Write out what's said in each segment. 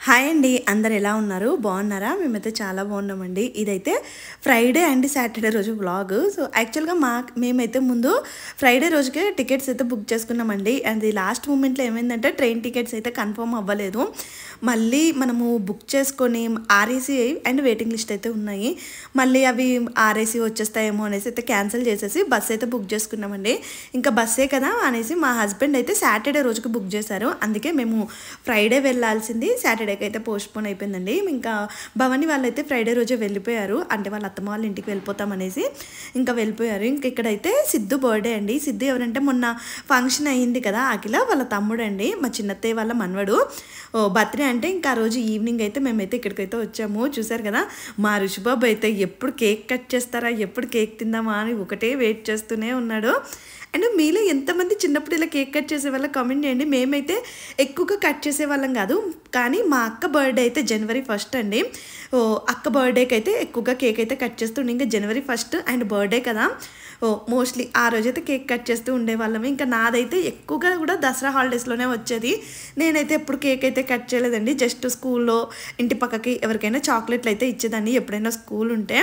Hi అండి, అందరు ఎలా ఉన్నారు? బాగున్నారా? మేమైతే చాలా బాగున్నామండి. ఇదైతే ఫ్రైడే అండ్ సాటర్డే రోజు వ్లాగ్. సో యాక్చువల్గా మేమైతే ముందు ఫ్రైడే రోజుకే టికెట్స్ అయితే బుక్ చేసుకున్నామండి. అండ్ లాస్ట్ మూమెంట్లో ఏమైందంటే ట్రైన్ టికెట్స్ అయితే కన్ఫర్మ్ అవ్వలేదు. మళ్ళీ మనము బుక్ చేసుకొని ఆర్ఏసీ అండ్ వెయిటింగ్ లిస్ట్ అయితే ఉన్నాయి. మళ్ళీ అవి ఆర్ఏసీ వచ్చేస్తాయేమో అనేసి అయితే క్యాన్సిల్ చేసేసి బస్ అయితే బుక్ చేసుకున్నామండి. ఇంకా బస్సే కదా అనేసి మా హస్బెండ్ అయితే సాటర్డే రోజుకి బుక్ చేశారు. అందుకే మేము ఫ్రైడే వెళ్ళాల్సింది సాటర్డేకి అయితే పోస్ట్పోన్ అయిపోయిందండి. ఇంకా భవాని వాళ్ళైతే ఫ్రైడే రోజే వెళ్ళిపోయారు. అంటే వాళ్ళ అత్తమ్మ వాళ్ళ ఇంటికి వెళ్ళిపోతామనేసి ఇంకా వెళ్ళిపోయారు. ఇంక ఇక్కడైతే సిద్ధు బర్త్డే అండి. సిద్ధు ఎవరంటే మొన్న ఫంక్షన్ అయ్యింది కదా, అఖిల వాళ్ళ తమ్ముడు అండి, మా చిన్నత్తయ్య వాళ్ళ మనవడు బర్త్డే. అంటే ఇంకా ఆ రోజు ఈవినింగ్ అయితే మేమైతే ఇక్కడికైతే వచ్చాము. చూసారు కదా, మా రుషిబాబు అయితే ఎప్పుడు కేక్ కట్ చేస్తారా, ఎప్పుడు కేక్ తిందామా అని ఒకటే వెయిట్ చేస్తూనే ఉన్నాడు. అండ్ మీలో ఎంతమంది చిన్నప్పుడు ఇలా కేక్ కట్ చేసే వాళ్ళ కామెంట్ చేయండి. మేమైతే ఎక్కువగా కట్ చేసే వాళ్ళం కాదు, కానీ మా అక్క బర్త్డే అయితే January 1st అండి. అక్క బర్త్డేకి అయితే ఎక్కువగా కేక్ అయితే కట్ చేస్తుండే. ఇంకా January 1st అండ్ బర్త్డే కదా, మోస్ట్లీ ఆ రోజైతే కేక్ కట్ చేస్తూ ఉండేవాళ్ళము. ఇంకా నాదైతే ఎక్కువగా కూడా దసరా హాలిడేస్లోనే వచ్చేది. నేనైతే ఎప్పుడు కేక్ అయితే కట్ చేయలేదండి. జస్ట్ స్కూల్లో ఇంటి పక్కకి ఎవరికైనా చాక్లెట్లు అయితే ఇచ్చేదాన్ని ఎప్పుడైనా స్కూల్ ఉంటే,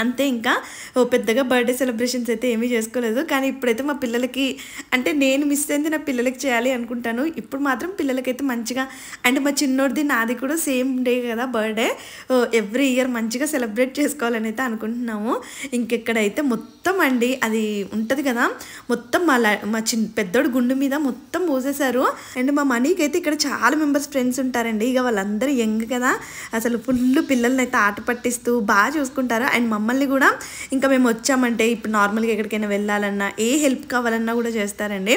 అంతే. ఇంకా పెద్దగా బర్త్డే సెలబ్రేషన్స్ అయితే ఏమీ చేసుకోలేదు. కానీ ఇప్పుడైతే మా పిల్లలకి, అంటే నేను మిస్ అయింది నా పిల్లలకి చేయాలి అనుకుంటాను. ఇప్పుడు మాత్రం పిల్లలకైతే మంచిగా, అండ్ మా చిన్నోడిది నాది కూడా సేమ్ డే కదా బర్త్డే, ఎవ్రీ ఇయర్ మంచిగా సెలబ్రేట్ చేసుకోవాలని అయితే అనుకుంటున్నాము. ఇంకెక్కడైతే మొత్తం అండి అది ఉంటుంది కదా, మొత్తం మా పెద్దోడు గుండు మీద మొత్తం పోసేశారు. అండ్ మా మనీకి అయితే ఇక్కడ చాలా మెంబర్స్ ఫ్రెండ్స్ ఉంటారండి. ఇక వాళ్ళందరూ యంగ్ కదా, అసలు ఫుల్ పిల్లల్ని అయితే ఆట పట్టిస్తూ బాగా చూసుకుంటారు. అండ్ మమ్మల్ని కూడా ఇంకా మేము వచ్చామంటే ఇప్పుడు నార్మల్గా ఎక్కడికైనా వెళ్ళాలన్నా, ఏ హెల్ప్ కావాలన్నా కూడా చేస్తారండి.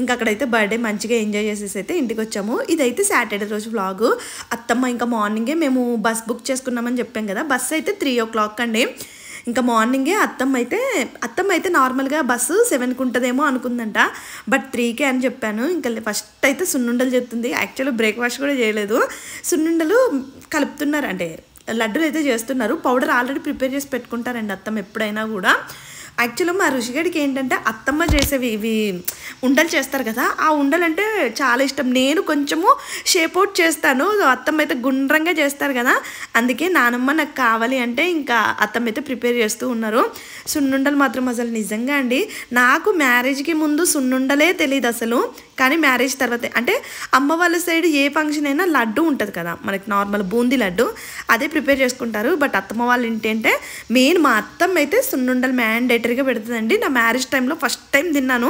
ఇంకా అక్కడైతే బర్త్డే మంచిగా ఎంజాయ్ చేసేసి అయితే ఇంటికి వచ్చాము. ఇదైతే సాటర్డే రోజు వ్లాగు. అత్తమ్మ ఇంకా మార్నింగే మేము బస్ బుక్ చేసుకున్నామని చెప్పాం కదా, బస్ అయితే 3 o'clock అండి. ఇంకా మార్నింగే అత్తమ్మ అయితే నార్మల్గా బస్సు 7కి ఉంటుందేమో అనుకుందంట, బట్ 3కే అని చెప్పాను. ఇంకా ఫస్ట్ అయితే సున్నుండలు చెప్తుంది. యాక్చువల్గా బ్రేక్ఫాస్ట్ కూడా చేయలేదు, సున్నుండలు కలుపుతున్నారు, అంటే లడ్డూలు అయితే చేస్తున్నారు. పౌడర్ ఆల్రెడీ ప్రిపేర్ చేసి పెట్టుకుంటారండి అత్తమ్మ ఎప్పుడైనా కూడా. యాక్చువల్గా మా రుషిగడికి ఏంటంటే అత్తమ్మ చేసేవి ఇవి ఉండలు చేస్తారు కదా, ఆ ఉండలు అంటే చాలా ఇష్టం. నేను కొంచెము షేప్ అవుట్ చేస్తాను, అత్తమ్మ అయితే గుండ్రంగా చేస్తారు కదా, అందుకే నానమ్మ నాకు కావాలి అంటే ఇంకా అత్తమ్మ అయితే ప్రిపేర్ చేస్తూ ఉన్నారు. సున్నుండలు మాత్రం అసలు నిజంగా అండి, నాకు మ్యారేజ్కి ముందు సున్నుండలే తెలియదు అసలు. కానీ మ్యారేజ్ తర్వాత, అంటే అమ్మ వాళ్ళ సైడ్ ఏ ఫంక్షన్ అయినా లడ్డు ఉంటుంది కదా మనకి, నార్మల్ బూందీ లడ్డు అదే ప్రిపేర్ చేసుకుంటారు. బట్ అత్తమ్మ వాళ్ళ ఇంటి అంటే మెయిన్ మా అత్తమ్మ అయితే సున్నుండలు మ్యాండేటరీగా పెడుతుందండి. నా మ్యారేజ్ టైంలో ఫస్ట్ టైం తిన్నాను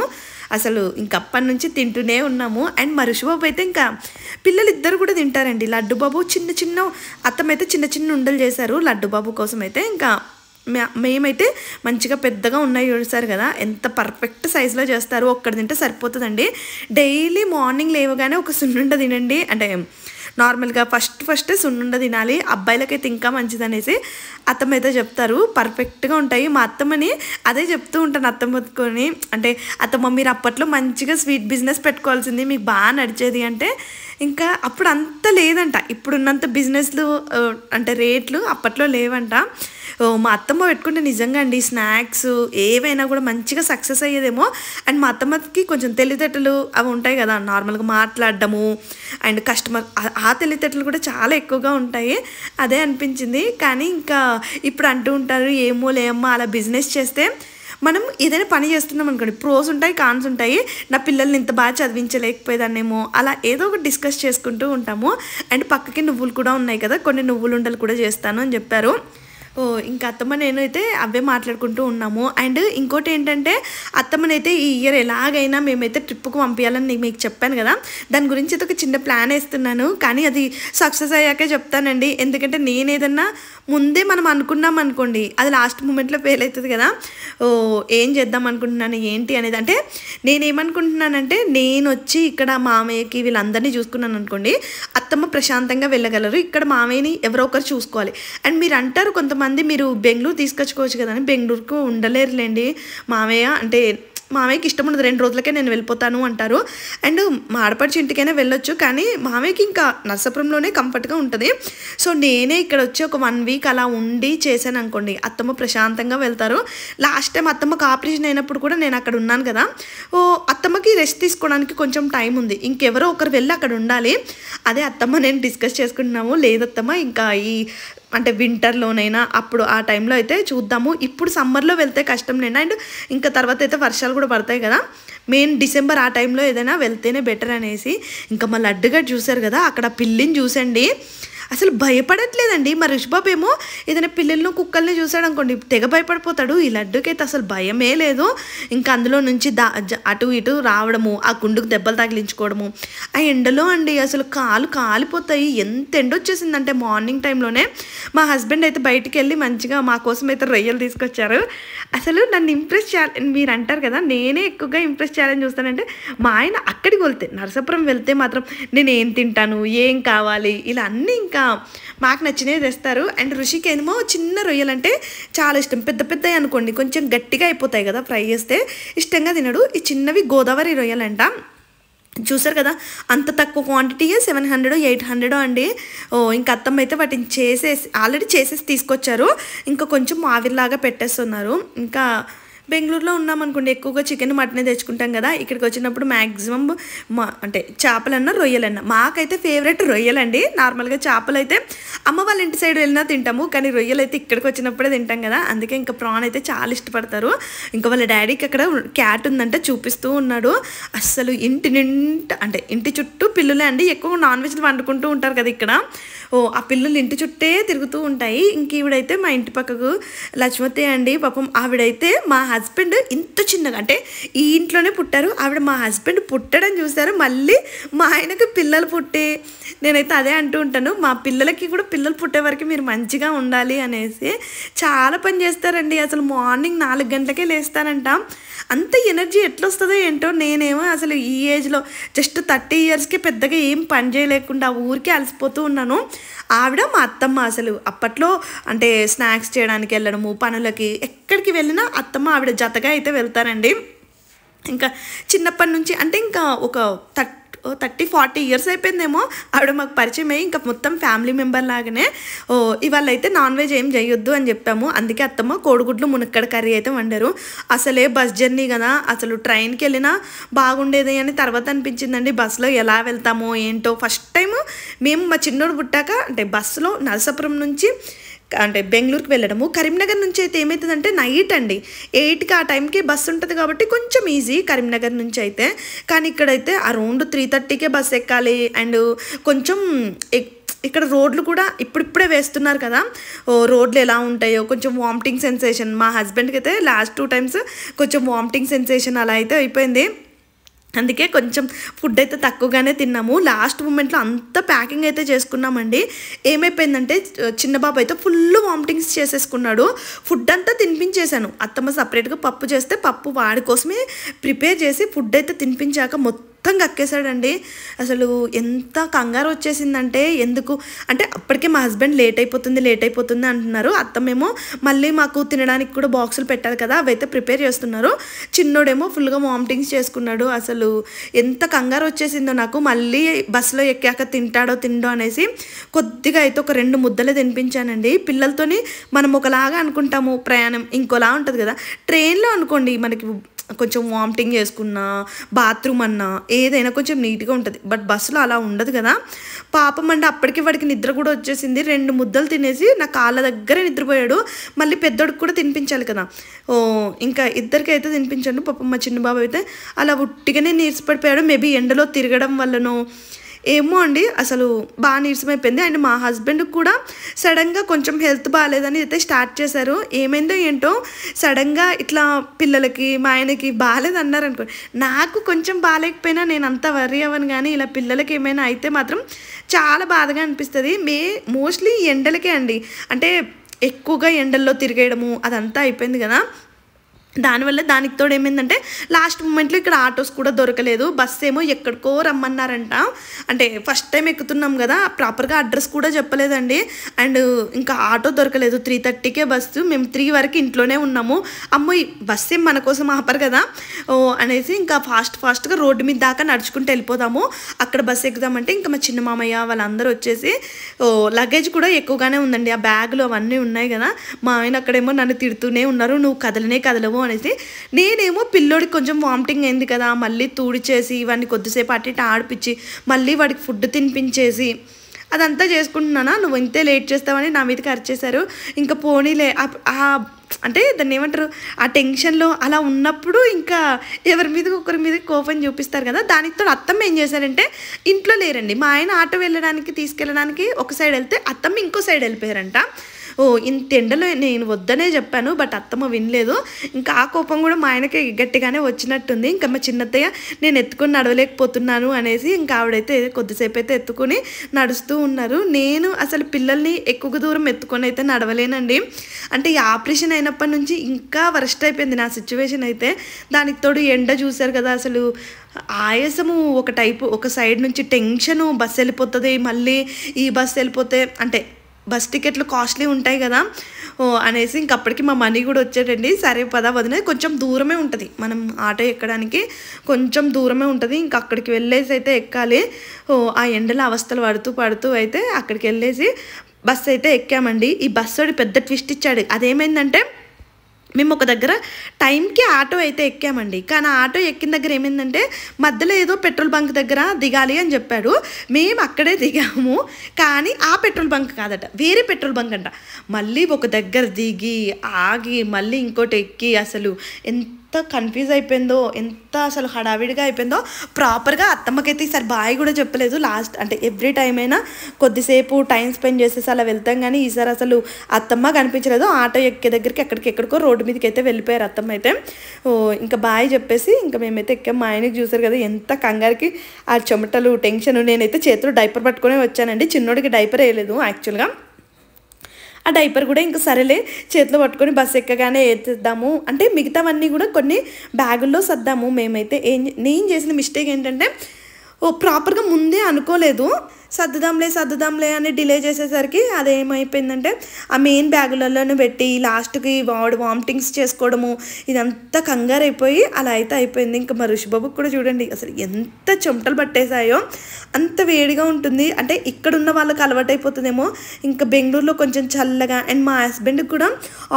అసలు. ఇంకప్పటి నుంచి తింటూనే ఉన్నాము. అండ్ మా రుషిబాబు అయితే ఇంకా పిల్లలు ఇద్దరు కూడా తింటారండి. లడ్డు బాబు చిన్న అత్తమ్మ అయితే చిన్న ఉండలు చేశారు లడ్డు బాబు కోసం అయితే. ఇంకా మేమైతే మంచిగా పెద్దగా ఉన్నాయి చూస్తారు కదా, ఎంత పర్ఫెక్ట్ సైజులో చేస్తారు. ఒక్కటి తింటే సరిపోతుందండి. డైలీ మార్నింగ్ లేవగానే ఒక సున్నుండ తినండి, అంటే నార్మల్గా ఫస్ట్ సున్నుండ తినాలి, అబ్బాయిలకైతే ఇంకా మంచిదనేసి అత్తమ్మ అయితే చెప్తారు. పర్ఫెక్ట్గా ఉంటాయి. మా అత్తమ్మని అదే చెప్తూ ఉంటాను అత్తమ్మని, అంటే అత్తమ్మ మీరు అప్పట్లో మంచిగా స్వీట్ బిజినెస్ పెట్టుకోవాల్సింది, మీకు బాగా నడిచేది అంటే. ఇంకా అప్పుడు అంత లేదంట, ఇప్పుడున్నంత బిజినెస్లు అంటే రేట్లు అప్పట్లో లేవంట. మా అత్తమ్మ పెట్టుకుంటే నిజంగా అండి స్నాక్స్ ఏవైనా కూడా మంచిగా సక్సెస్ అయ్యేదేమో. అండ్ మా అత్తమ్మకి కొంచెం తెలివితేటలు అవి ఉంటాయి కదా, నార్మల్గా మాట్లాడడము అండ్ కస్టమర్, ఆ తెలివితేటలు కూడా చాలా ఎక్కువగా ఉంటాయి. అదే అనిపించింది. కానీ ఇంకా ఇప్పుడు అంటూ ఉంటారు ఏమో లేమ్మా అలా బిజినెస్ చేస్తే మనం ఏదైనా పని చేస్తున్నాం అనుకోండి, ప్రోస్ ఉంటాయి కాన్స్ ఉంటాయి. నా పిల్లల్ని ఇంత బాగా చదివించలేకపోయేదాన్నేమో అలా ఏదో ఒకటి డిస్కస్ చేసుకుంటూ ఉంటాము. అండ్ పక్కకి నువ్వులు కూడా ఉన్నాయి కదా, కొన్ని నువ్వులు ఉండలు కూడా చేస్తాను అని చెప్పారు. ఇంకా అత్తమ్మ నేనైతే అవే మాట్లాడుకుంటూ ఉన్నాము. అండ్ ఇంకోటి ఏంటంటే అత్తమ్మనైతే ఈ ఇయర్ ఎలాగైనా మేమైతే ట్రిప్కు పంపించాలని మీకు చెప్పాను కదా, దాని గురించి అయితే ఒక చిన్న ప్లాన్ వేస్తున్నాను. కానీ అది సక్సెస్ అయ్యాకే చెప్తానండి. ఎందుకంటే నేను ఏదన్నా ముందే మనం అనుకున్నాం అనుకోండి, అది లాస్ట్ మూమెంట్లో ఫెయిల్ అవుతుంది కదా. ఏం చేద్దాం అనుకుంటున్నాను ఏంటి అనేది, అంటే నేనేమనుకుంటున్నానంటే నేను వచ్చి ఇక్కడ మామయ్యకి వీళ్ళందరినీ చూసుకున్నాను అనుకోండి, అత్తమ్మ ప్రశాంతంగా వెళ్ళగలరు. ఇక్కడ మామయ్యని ఎవరో ఒకరు చూసుకోవాలి. అండ్ మీరు అంటారు కొంతమంది మీరు బెంగళూరు తీసుకొచ్చుకోవచ్చు కదా అని, బెంగళూరుకు ఉండలేరులేండి మామయ్య, అంటే మామయ్యకి ఇష్టం ఉండదు, 2 రోజులకే నేను వెళ్ళిపోతాను అంటారు. అండ్ మా ఆడపడిచి ఇంటికైనా వెళ్ళొచ్చు, కానీ మామయ్యకి ఇంకా నర్సాపురంలోనే కంఫర్ట్గా ఉంటుంది. సో నేనే ఇక్కడ వచ్చి ఒక 1 వీక్ అలా ఉండి చేశాను అనుకోండి, అత్తమ్మ ప్రశాంతంగా వెళ్తారు. లాస్ట్ టైం అత్తమ్మకి ఆపరేషన్ అయినప్పుడు కూడా నేను అక్కడ ఉన్నాను కదా, అత్తమ్మకి రెస్ట్ తీసుకోవడానికి కొంచెం టైం ఉంది, ఇంకెవరో ఒకరు వెళ్ళి అక్కడ ఉండాలి. అదే అత్తమ్మ నేను డిస్కస్ చేసుకుంటున్నాము, లేదత్తమ్మ ఇంకా ఈ అంటే వింటర్లోనైనా అప్పుడు ఆ టైంలో అయితే చూద్దాము, ఇప్పుడు సమ్మర్లో వెళ్తే కష్టం లేండి. అండ్ ఇంకా తర్వాత అయితే వర్షాలు కూడా పడతాయి కదా, మెయిన్ డిసెంబర్ ఆ టైంలో ఏదైనా వెళ్తేనే బెటర్ అనేసి. ఇంకా మా లడ్డుగా చూసారు కదా, అక్కడ పిల్లిని చూసండి అసలు భయపడట్లేదండి. మా రుషిబాబు ఏమో ఏదైనా పిల్లలను కుక్కల్ని చూసాడు అనుకోండి తెగ భయపడిపోతాడు. ఈ లడ్డుకైతే అసలు భయమే లేదు. ఇంకా అందులో నుంచి అటు ఇటు రావడము, ఆ గుండుకు దెబ్బలు తగిలించుకోవడము, ఆ ఎండలో అండి అసలు కాలు కాలిపోతాయి. ఎంత ఎండ వచ్చేసిందంటే మార్నింగ్ టైంలోనే. మా హస్బెండ్ అయితే బయటికి వెళ్ళి మంచిగా మా కోసం అయితే రొయ్యలు తీసుకొచ్చారు. అసలు నన్ను ఇంప్రెస్ చేయాలి, మీరు అంటారు కదా నేనే ఎక్కువగా ఇంప్రెస్ చేయాలని చూస్తానంటే, మా ఆయన అక్కడికి వెళ్తే నరసాపురం వెళ్తే మాత్రం నేను ఏం తింటాను, ఏం కావాలి, ఇలా అన్నీ ఇంకా మాకు నచ్చినవి తెస్తారు. అండ్ ఋషికి ఏమో చిన్న రొయ్యలంటే చాలా ఇష్టం, పెద్ద పెద్దవి అనుకోండి కొంచెం గట్టిగా అయిపోతాయి కదా ఫ్రై చేస్తే, ఇష్టంగా తినడు. ఈ చిన్నవి గోదావరి రొయ్యలంట. చూసారు కదా, అంత తక్కువ క్వాంటిటీయే 700 800 అండి. ఇంకా అత్తమ్మ అయితే వాటిని ఆల్రెడీ చేసేసి తీసుకొచ్చారు, ఇంకా కొంచెం ఆవిరిలాగా పెట్టేస్తున్నారు. ఇంకా బెంగళూరులో ఉన్నామనుకోండి ఎక్కువగా చికెన్ మటనే తెచ్చుకుంటాం కదా, ఇక్కడికి వచ్చినప్పుడు మ్యాక్సిమం అంటే చేపలన్నా రొయ్యలన్నా, మాకైతే ఫేవరెట్ రొయ్యలండి. నార్మల్గా చేపలు అయితే అమ్మ వాళ్ళ ఇంటి సైడ్ వెళ్ళినా తింటాము, కానీ రొయ్యలు అయితే ఇక్కడికి వచ్చినప్పుడే తింటాం కదా, అందుకే ఇంకా ప్రాన్ అయితే చాలా ఇష్టపడతారు. ఇంకా వాళ్ళ డాడీకి అక్కడ క్యాట్ ఉందంటే చూపిస్తూ ఉన్నాడు. అస్సలు ఇంటి నిండా అంటే ఇంటి చుట్టూ పిల్లులే అండి, ఎక్కువ నాన్ వెజ్లు వండుకుంటూ ఉంటారు కదా ఇక్కడ. ఆ పిల్లులు ఇంటి చుట్టే తిరుగుతూ ఉంటాయి. ఇంక ఈవిడైతే మా ఇంటి పక్కకు లక్ష్మతి అండి, పాపం ఆవిడైతే మా హస్బెండ్ ఇంత చిన్నగా అంటే ఈ ఇంట్లోనే పుట్టారు, ఆవిడ మా హస్బెండ్ పుట్టడం చూశారు, మళ్ళీ మా ఆయనకు పిల్లలు పుట్టి, నేనైతే అదే అంటూ ఉంటాను, మా పిల్లలకి కూడా పిల్లలు పుట్టే వరకు మీరు మంచిగా ఉండాలి అనేసి. చాలా పని చేస్తారండి, అసలు మార్నింగ్ 4 గంటలకే లేస్తానంట. అంత ఎనర్జీ ఎట్లా వస్తుందో ఏంటో. నేనేమో అసలు ఈ ఏజ్లో జస్ట్ 30 ఇయర్స్కి పెద్దగా ఏం పని చేయలేకుండా ఊరికే అలసిపోతూ ఉన్నాను. ఆవిడ మా అత్తమ్మ అసలు అప్పట్లో అంటే స్నాక్స్ చేయడానికి వెళ్ళడము, పనులకి ఎక్కడికి వెళ్ళినా అత్తమ్మ ఆవిడ జతగా అయితే వెళ్తారండి. ఇంకా చిన్నప్పటి నుంచి అంటే ఇంకా ఒక 30-40 ఇయర్స్ అయిపోయిందేమో ఆవిడ మాకు పరిచయం అయ్యి, ఇంకా మొత్తం ఫ్యామిలీ మెంబర్ లాగానే. ఇవాళ అయితే నాన్ వెజ్ ఏం చేయొద్దు అని చెప్పాము, అందుకే అత్తమ్మ కోడిగుడ్లు మునక్కాడ కర్రీ అయితే వండారు. అసలే బస్ జర్నీ కదా, అసలు ట్రైన్కి వెళ్ళినా బాగుండేది అని తర్వాత అనిపించిందండి. బస్సులో ఎలా వెళ్తామో ఏంటో. ఫస్ట్ టైం మేము మా చిన్నోడు పుట్టాక అంటే బస్సులో నరసాపురం నుంచి అంటే బెంగళూరుకి వెళ్ళడము. కరీంనగర్ నుంచి అయితే ఏమవుతుందంటే నైట్ అండి 8కి ఆ టైంకి బస్సు ఉంటుంది కాబట్టి కొంచెం ఈజీ కరీంనగర్ నుంచి అయితే. కానీ ఇక్కడైతే అరౌండ్ 3:30కే బస్సు ఎక్కాలి. అండ్ కొంచెం ఇక్కడ రోడ్లు కూడా ఇప్పుడిప్పుడే వేస్తున్నారు కదా, రోడ్లు ఎలా ఉంటాయో కొంచెం వామిటింగ్ సెన్సేషన్. మా హస్బెండ్కి అయితే లాస్ట్ 2 టైమ్స్ కొంచెం వామిటింగ్ సెన్సేషన్ అలా అయితే అయిపోయింది. అందుకే కొంచెం ఫుడ్ అయితే తక్కువగానే తిన్నాము. లాస్ట్ మూమెంట్లో అంతా ప్యాకింగ్ అయితే చేసుకున్నామండి. ఏమైపోయిందంటే చిన్న బాబు అయితే ఫుల్ వామిటింగ్స్ చేసేసుకున్నాడు. ఫుడ్ అంతా తినిపించేశాను. అత్తమ్మ సపరేట్గా పప్పు చేస్తే పప్పు వాడి కోసమే ప్రిపేర్ చేసి ఫుడ్ అయితే తినిపించాక మొత్తం కక్కేశాడండి. అసలు ఎంత కంగారు వచ్చేసిందంటే, ఎందుకు అంటే అప్పటికే మా హస్బెండ్ లేట్ అయిపోతుంది అంటున్నారు. అత్తమేమో మళ్ళీ మాకు తినడానికి కూడా బాక్సులు పెట్టాలి కదా, అవైతే ప్రిపేర్ చేస్తున్నారు. చిన్నోడేమో ఫుల్గా వామిటింగ్స్ చేసుకున్నాడు. అసలు ఎంత కంగారు వచ్చేసిందో నాకు. మళ్ళీ బస్సులో ఎక్కాక తిండో అనేసి కొద్దిగా అయితే ఒక 2 ముద్దలే తినిపించానండి. పిల్లలతోని మనం ఒకలాగా అనుకుంటాము, ప్రయాణం ఇంకోలా ఉంటుంది కదా. ట్రైన్లో అనుకోండి మనకి కొంచెం వామిటింగ్ చేసుకున్నా, బాత్రూమ్ అన్నా ఏదైనా కొంచెం నీట్గా ఉంటుంది. బట్ బస్సులో అలా ఉండదు కదా. పాపం అండి అప్పటికి వాడికి నిద్ర కూడా వచ్చేసింది. 2 ముద్దలు తినేసి నా కాళ్ళ దగ్గర నిద్రపోయాడు. మళ్ళీ పెద్దోడికి కూడా తినిపించాలి కదా. ఇంకా ఇద్దరికి అయితే తినిపించాను. పాపం మా చిన్న బాబు అయితే అలా ఉట్టిగానే నీరసపడిపోయాడు. మేబీ ఎండలో తిరగడం వల్లనో ఏమో అండి, అసలు బాగా నీరసమైపోయింది. అండ్ మా హస్బెండ్కి కూడా సడన్గా కొంచెం హెల్త్ బాగాలేదని అయితే స్టార్ట్ చేశారు. ఏమైందో ఏంటో సడన్గా ఇట్లా పిల్లలకి మా ఆయనకి బాగాలేదు అన్నారు అనుకో. నాకు కొంచెం బాగాలేకపోయినా నేను అంత వర్రీ అవ్వను, కానీ ఇలా పిల్లలకి ఏమైనా అయితే మాత్రం చాలా బాధగా అనిపిస్తుంది. మోస్ట్లీ ఎండలకే అండి, అంటే ఎక్కువగా ఎండల్లో తిరిగేయడము అదంతా అయిపోయింది కదా. దానివల్ల దానికి తోడు ఏమైందంటే లాస్ట్ మూమెంట్లో ఇక్కడ ఆటోస్ కూడా దొరకలేదు. బస్సు ఏమో ఎక్కడికో రమ్మన్నారంట. అంటే ఫస్ట్ టైం ఎక్కుతున్నాం కదా, ప్రాపర్గా అడ్రస్ కూడా చెప్పలేదండి. అండ్ ఇంకా ఆటో దొరకలేదు. 3:30కే బస్సు. మేము 3 వరకు ఇంట్లోనే ఉన్నాము. అమ్మో ఈ బస్సు ఏం మన కోసం ఆపరు కదా అనేసి ఇంకా ఫాస్ట్గా రోడ్డు మీద దాకా నడుచుకుంటూ వెళ్ళిపోదాము, అక్కడ బస్సు ఎక్కుదామంటే ఇంకా మా చిన్న మామయ్య వాళ్ళందరూ వచ్చేసి లగేజ్ కూడా ఎక్కువగానే ఉందండి. ఆ బ్యాగులు అవన్నీ ఉన్నాయి కదా, మా ఆయన అక్కడేమో నన్ను తిడుతూనే ఉన్నారు, నువ్వు కదలనే కదలవు అనేసి. నేనేమో పిల్లోడికి కొంచెం వామిటింగ్ అయింది కదా, మళ్ళీ తూడిచేసి ఇవన్నీ కొద్దిసేపు అటు ఇటు ఆడిపించి మళ్ళీ వాడికి ఫుడ్ తినిపించేసి అదంతా చేసుకుంటున్నానా, నువ్వు ఇంతే లేట్ చేస్తావని నా మీదకి అరిచేశారు. ఇంకా పోనీలే అంటే దాన్ని ఏమంటారు, ఆ టెన్షన్లో అలా ఉన్నప్పుడు ఇంకా ఎవరి మీద ఒకరి మీద కోపం చూపిస్తారు కదా. దానితో అత్తమ్మ ఏం చేశారంటే ఇంట్లో లేరండి. మా ఆయన ఆటో వెళ్ళడానికి తీసుకెళ్ళడానికి ఒక సైడ్ వెళ్తే అత్తమ్మ ఇంకో సైడ్ వెళ్ళిపోయారంట. ఇంత ఎండలో నేను వద్దనే చెప్పాను, బట్ అత్తమ్మ వినలేదు. ఇంకా ఆ కోపం కూడా మా ఆయనకి గట్టిగానే వచ్చినట్టుంది. ఇంకా మా చిన్నత్తయ్య నేను ఎత్తుకొని నడవలేకపోతున్నాను అనేసి ఇంకా ఆవిడైతే కొద్దిసేపు అయితే ఎత్తుకొని నడుస్తూ ఉన్నారు. నేను అసలు పిల్లల్ని ఎక్కువ దూరం ఎత్తుకొని అయితే నడవలేనండి. అంటే ఈ ఆపరేషన్ అయినప్పటి నుంచి ఇంకా వరస్ట్ అయిపోయింది నా సిచ్యువేషన్ అయితే. దానికి తోడు ఎండ చూశారు కదా, అసలు ఆయాసము ఒక టైపు, ఒక సైడ్ నుంచి టెన్షను, బస్సు వెళ్ళిపోతుంది మళ్ళీ ఈ బస్సు వెళ్ళిపోతే అంటే బస్ టికెట్లు కాస్ట్లీ ఉంటాయి కదా అనేసి ఇంకప్పటికి మా మనీ కూడా వచ్చేటండి. సరే పదా వదిన, కొంచెం దూరమే ఉంటుంది, మనం ఆటో ఎక్కడానికి కొంచెం దూరమే ఉంటుంది. ఇంకా అక్కడికి వెళ్ళేసి అయితే ఎక్కాలి. ఆ ఎండల అవస్థలు పడుతూ అయితే అక్కడికి వెళ్ళేసి బస్సు అయితే ఎక్కామండి. ఈ బస్సు పెద్ద ట్విస్ట్ ఇచ్చాడు. అదేమైందంటే మేము ఒక దగ్గర టైంకి ఆటో అయితే ఎక్కామండి. కానీ ఆటో ఎక్కిన దగ్గర ఏమైందంటే మధ్యలో ఏదో పెట్రోల్ బంక్ దగ్గర దిగాలి అని చెప్పాడు. మేము అక్కడే దిగాము, కానీ ఆ పెట్రోల్ బంక్ కాదట, వేరే పెట్రోల్ బంక్ అంట. మళ్ళీ ఒక దగ్గర దిగి ఆగి మళ్ళీ ఇంకోటి ఎక్కి అసలు ఎంత కన్ఫ్యూజ్ అయిపోయిందో, ఎంత అసలు హడావిడిగా అయిపోయిందో. ప్రాపర్గా అత్తమ్మకైతే ఈసారి బాయ్ కూడా చెప్పలేదు. లాస్ట్ అంటే ఎవ్రీ టైం అయినా కొద్దిసేపు టైం స్పెండ్ చేసేసి అలా వెళ్తాం, కానీ ఈసారి అసలు అత్తమ్మ కనిపించలేదు. ఆటో ఎక్కే దగ్గరికి ఎక్కడికో రోడ్డు మీదకి అయితే వెళ్ళిపోయారు అత్తమ్మ అయితే. ఇంకా బాయ్ చెప్పేసి ఇంకా మేమైతే ఎక్కాం. మా ఆయనకి చూసారు కదా ఎంత కంగారికి ఆ చెమటలు టెన్షన్. నేనైతే చేతిలో డైపర్ పట్టుకునే వచ్చానండి. చిన్నోడికి డైపర్ వేయలేదు యాక్చువల్గా. ఆ డైపర్ కూడా ఇంకా సరేలే చేతిలో పట్టుకొని బస్సు ఎక్కగానే వేసేద్దాము అంటే మిగతావన్నీ కూడా కొన్ని బ్యాగుల్లో సర్దాము. మేమైతే నేను చేసిన మిస్టేక్ ఏంటంటే ప్రాపర్గా ముందే అనుకోలేదు, సర్దుదాంలే అని డిలే చేసేసరికి అదేమైపోయిందంటే ఆ మెయిన్ బ్యాగులలోనే పెట్టి లాస్ట్కి వాడు వామిటింగ్స్ చేసుకోవడము ఇదంతా కంగారు అయిపోయి అలా అయితే అయిపోయింది. ఇంకా మా ఋషిబాబుకి కూడా చూడండి అసలు ఎంత చెమటలు పట్టేశాయో, అంత వేడిగా ఉంటుంది. అంటే ఇక్కడ ఉన్న వాళ్ళకి అలవాటు అయిపోతుందేమో, ఇంకా బెంగళూరులో కొంచెం చల్లగా, అండ్ మా హస్బెండ్కి కూడా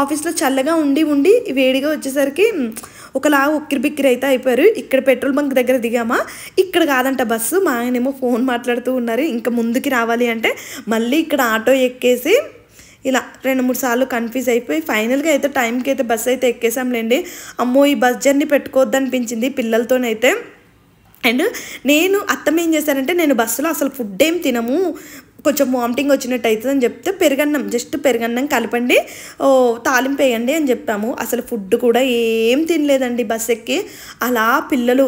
ఆఫీస్లో చల్లగా ఉండి వేడిగా వచ్చేసరికి ఒకలా ఉక్కిరి బిక్కిరి అయితే అయిపోయారు. ఇక్కడ పెట్రోల్ బంక్ దగ్గర దిగామా, ఇక్కడ కాదంట బస్సు. మా ఆయనేమో ఫోన్ మాట్లాడుతూ ఉన్నారు. ఇంకా ముందుకి రావాలి అంటే మళ్ళీ ఇక్కడ ఆటో ఎక్కేసి ఇలా 2-3 సార్లు కన్ఫ్యూజ్ అయిపోయి ఫైనల్గా అయితే టైంకి అయితే బస్సు అయితే ఎక్కేసాంలేండి. అమ్మో ఈ బస్ జర్నీ పెట్టుకోవద్దనిపించింది పిల్లలతోనైతే. అండ్ నేను అత్తమ్మ ఏం చేశారంటే, నేను బస్సులో అసలు ఫుడ్ ఏం తినము, కొంచెం వామిటింగ్ వచ్చినట్టు అవుతుందని చెప్తే పెరుగన్నం, జస్ట్ పెరుగన్నం కలపండి, తాలింపు వేయండి అని చెప్పాము. అసలు ఫుడ్ కూడా ఏం తినలేదండి బస్ ఎక్కి. అలా పిల్లలు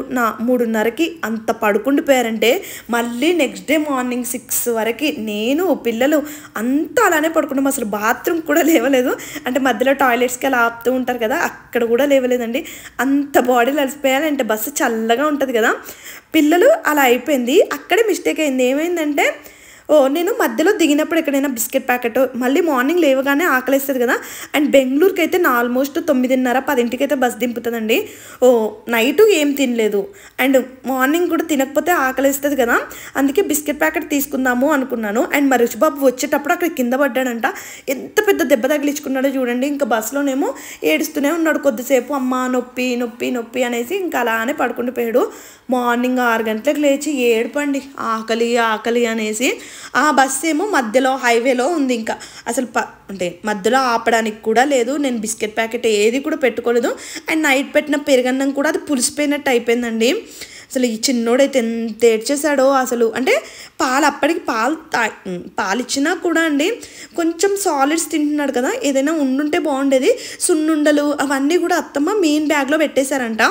3:30కి అంత పడుకుండిపోయారంటే మళ్ళీ నెక్స్ట్ డే మార్నింగ్ 6 వరకు నేను పిల్లలు అంతా అలానే పడుకున్నాం. అసలు బాత్రూమ్ కూడా లేవలేదు. అంటే మధ్యలో టాయిలెట్స్కి అలా ఆపుతూ ఉంటారు కదా, అక్కడ కూడా లేవలేదండి. అంత బాడీలు అలసిపోయాలంటే బస్సు చల్లగా ఉంటుంది కదా. పిల్లలు అలా అయిపోయింది. అక్కడే మిస్టేక్ అయింది. ఏమైందంటే నేను మధ్యలో దిగినప్పుడు ఎక్కడైనా బిస్కెట్ ప్యాకెట్, మళ్ళీ మార్నింగ్ లేవగానే ఆకలిస్తుంది కదా. అండ్ బెంగళూరుకి అయితే ఆల్మోస్ట్ 9:30-10కి అయితే బస్ దింపుతుందండి. నైటు ఏం తినలేదు, అండ్ మార్నింగ్ కూడా తినకపోతే ఆకలిస్తుంది కదా, అందుకే బిస్కెట్ ప్యాకెట్ తీసుకుందాము అనుకున్నాను. అండ్ మా రుచిబాబు వచ్చేటప్పుడు అక్కడ కింద పడ్డాడంట. ఎంత పెద్ద దెబ్బ తగిలించుకున్నాడో చూడండి. ఇంకా బస్సులోనేమో ఏడుస్తూనే ఉన్నాడు కొద్దిసేపు, అమ్మ నొప్పి నొప్పి నొప్పి అనేసి ఇంకా అలానే పడుకుండిపోయాడు. మార్నింగ్ 6 గంటలకు లేచి ఏడుపండి, ఆకలి అనేసి. ఆ బస్సు ఏమో మధ్యలో హైవేలో ఉంది. ఇంకా అసలు అంటే మధ్యలో ఆపడానికి కూడా లేదు. నేను బిస్కెట్ ప్యాకెట్ ఏది కూడా పెట్టుకోలేదు. అండ్ నైట్ పెట్టిన పెరుగన్నం కూడా అది పులిసిపోయినట్టు అయిపోయిందండి. అసలు ఈ చిన్నోడైతే ఎంత ఏడ్చేశాడో అసలు. అంటే అప్పటికి పాలు ఇచ్చినా కూడా అండి కొంచెం సాలిడ్స్ తింటున్నాడు కదా, ఏదైనా ఉండుంటే బాగుండేది. సున్నుండలు అవన్నీ కూడా అత్తమ్మ మెయిన్ బ్యాగ్లో పెట్టేశారంట.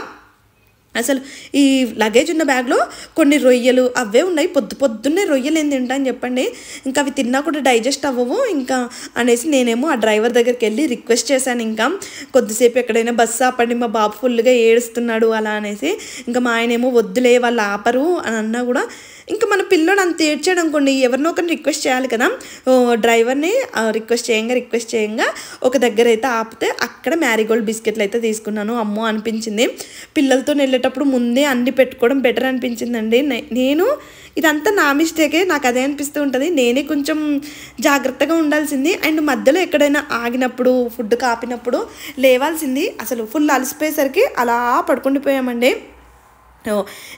అసలు ఈ లగేజ్ ఉన్న బ్యాగ్లో కొన్ని రొయ్యలు అవే ఉన్నాయి. పొద్దున్నే రొయ్యలు ఏం తింటాను చెప్పండి, ఇంకా అవి తిన్నా కూడా డైజెస్ట్ అవ్వవు ఇంకా అనేసి నేనేమో ఆ డ్రైవర్ దగ్గరికి వెళ్ళి రిక్వెస్ట్ చేశాను, ఇంకా కొద్దిసేపు ఎక్కడైనా బస్సు ఆపండి, మా బాబు ఫుల్గా ఏడుస్తున్నాడు అలా అనేసి. ఇంకా మా ఆయన ఏమో వద్దులే వాళ్ళు ఆపరు అని అన్నా కూడా ఇంకా మన పిల్లోడు అంత ఏడ్చాడు అనుకోండి, ఎవరినో ఒకరిని రిక్వెస్ట్ చేయాలి కదా. డ్రైవర్ని రిక్వెస్ట్ చేయంగా ఒక దగ్గర అయితే ఆపితే అక్కడ మ్యారీగోల్డ్ బిస్కెట్లు అయితే తీసుకున్నాను. అమ్మో అనిపించింది, పిల్లలతో వెళ్ళేటప్పుడు ముందే అన్ని పెట్టుకోవడం బెటర్ అనిపించిందండి. నేను ఇదంతా నా మిస్టేకే, నాకు అదే అనిపిస్తూ ఉంటుంది. నేనే కొంచెం జాగ్రత్తగా ఉండాల్సింది. అండ్ మధ్యలో ఎక్కడైనా ఆగినప్పుడు ఫుడ్ కాపినప్పుడు లేవాల్సింది. అసలు ఫుల్ అలసిపోయేసరికి అలా పడుకుండిపోయామండి.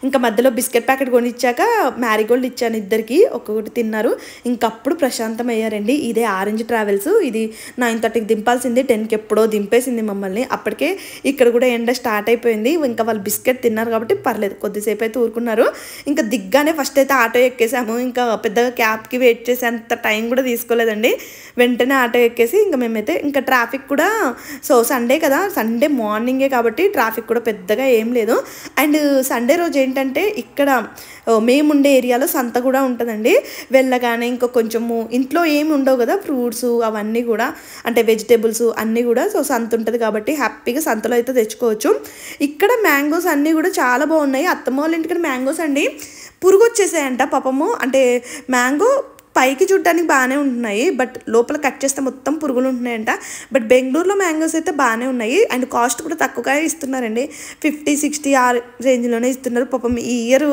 ఇంకా మధ్యలో బిస్కెట్ ప్యాకెట్ కొనిచ్చాక మ్యారీగోల్డ్ ఇచ్చాను ఇద్దరికి, ఒక్కొక్కటి తిన్నారు. ఇంకప్పుడు ప్రశాంతం అయ్యారండి. ఇదే ఆరెంజ్ ట్రావెల్స్, ఇది 9:30కి దింపాల్సింది, 10కి ఎప్పుడో దింపేసింది మమ్మల్ని. అప్పటికే ఇక్కడ కూడా ఎండ స్టార్ట్ అయిపోయింది. ఇంకా వాళ్ళు బిస్కెట్ తిన్నారు కాబట్టి పర్లేదు, కొద్దిసేపు అయితే ఊరుకున్నారు. ఇంకా దిగ్గానే ఫస్ట్ అయితే ఆటో ఎక్కేసాము. ఇంకా పెద్దగా క్యాబ్కి వెయిట్ చేసే అంత టైం కూడా తీసుకోలేదండి. వెంటనే ఆటో ఎక్కేసి ఇంకా మేమైతే ఇంకా ట్రాఫిక్ కూడా సండే కదా, సండే మార్నింగే కాబట్టి ట్రాఫిక్ కూడా పెద్దగా ఏం లేదు. అండ్ సండే రోజు ఏంటంటే ఇక్కడ మేముండే ఏరియాలో సంత కూడా ఉంటుందండి. వెళ్ళగానే ఇంకా కొంచెము ఇంట్లో ఏమి ఉండవు కదా, ఫ్రూట్స్ అవన్నీ కూడా అంటే వెజిటేబుల్స్ అన్నీ కూడా సంత ఉంటుంది కాబట్టి హ్యాపీగా సంతలో అయితే తెచ్చుకోవచ్చు. ఇక్కడ మ్యాంగోస్ అన్నీ కూడా చాలా బాగున్నాయి. అత్తమ్మ వాళ్ళ ఇంటికి మ్యాంగోస్ అండి పురుగు వచ్చేసాయంట పాపము. అంటే మ్యాంగో పైకి చూడడానికి బాగానే ఉంటున్నాయి, బట్ లోపల కట్ చేస్తే మొత్తం పురుగులు ఉంటున్నాయంట. బట్ బెంగళూరులో మ్యాంగోస్ అయితే బాగానే ఉన్నాయి అండ్ కాస్ట్ కూడా తక్కువగా ఇస్తున్నారండి. 50-60 ఆ రేంజ్లోనే ఇస్తున్నారు. పాపం ఈ ఇయర్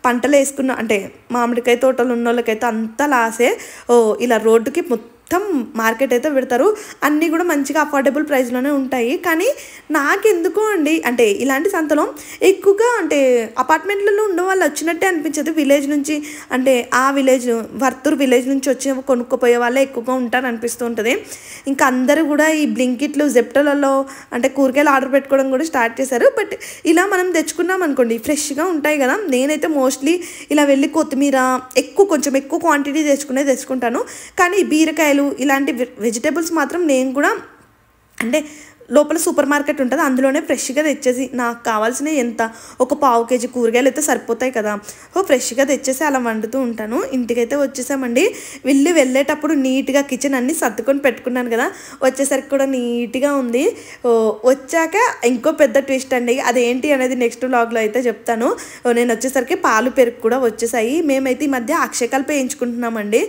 పంటలు వేసుకున్న అంటే మామిడికాయ తోటలు ఉన్న వాళ్ళకైతే అంతా లాసే. ఇలా రోడ్డుకి మొత్తం మార్కెట్ అయితే పెడతారు. అన్నీ కూడా మంచిగా అఫోర్డబుల్ ప్రైస్లోనే ఉంటాయి. కానీ నాకెందుకో అండి అంటే ఇలాంటి సంతలో ఎక్కువగా అంటే అపార్ట్మెంట్లలో ఉన్న వాళ్ళు వచ్చినట్టే అనిపించదు. విలేజ్ నుంచి అంటే ఆ విలేజ్ వర్తూరు విలేజ్ నుంచి వచ్చి కొనుక్కోపోయే వాళ్ళే ఎక్కువగా ఉంటారు అనిపిస్తూ ఉంటుంది. ఇంకా అందరూ కూడా ఈ బ్లింకిట్లు జెప్టోలలో అంటే కూరగాయలు ఆర్డర్ పెట్టుకోవడం కూడా స్టార్ట్ చేశారు. బట్ ఇలా మనం తెచ్చుకున్నాం అనుకోండి ఫ్రెష్గా ఉంటాయి కదా. నేనైతే మోస్ట్లీ ఇలా వెళ్ళి కొత్తిమీర కొంచెం ఎక్కువ క్వాంటిటీ తెచ్చుకుంటాను. కానీ బీరకాయలు ఇలాంటి వెజిటేబుల్స్ మాత్రం నేను కూడా అంటే లోపల సూపర్ మార్కెట్ ఉంటుంది, అందులోనే ఫ్రెష్గా తెచ్చేసి నాకు కావాల్సిన ఎంత ఒక 1/2 kg కూరగాయలు అయితే సరిపోతాయి కదా, ఫ్రెష్గా తెచ్చేసి అలా వండుతూ ఉంటాను. ఇంటికైతే వచ్చేసామండి. వెళ్ళేటప్పుడు నీట్గా కిచెన్ అన్నీ సర్దుకొని పెట్టుకున్నాను కదా, వచ్చేసరికి కూడా నీట్గా ఉంది. వచ్చాక ఇంకో పెద్ద ట్విస్ట్ అండి, అదేంటి అనేది నెక్స్ట్ వ్లాగ్లో అయితే చెప్తాను. నేను వచ్చేసరికి పాలు పెరుగు కూడా వచ్చేసాయి. మేమైతే ఈ మధ్య అక్షయకల్ప వేయించుకుంటున్నామండి.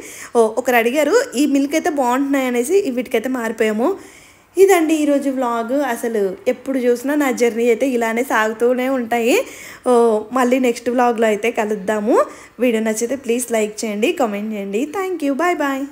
ఒకరు అడిగారు ఈ మిల్క్ అయితే బాగుంటున్నాయి అనేసి వీటికైతే మారిపోయాము. ఇదండి ఈరోజు వ్లాగ్. అసలు ఎప్పుడు చూసినా నా జర్నీ అయితే ఇలానే సాగుతూనే ఉంటాయి. మళ్ళీ నెక్స్ట్ వ్లాగ్లో అయితే కలుద్దాము. వీడియో నచ్చితే ప్లీజ్ లైక్ చేయండి, కామెంట్ చేయండి. Thank you, bye bye.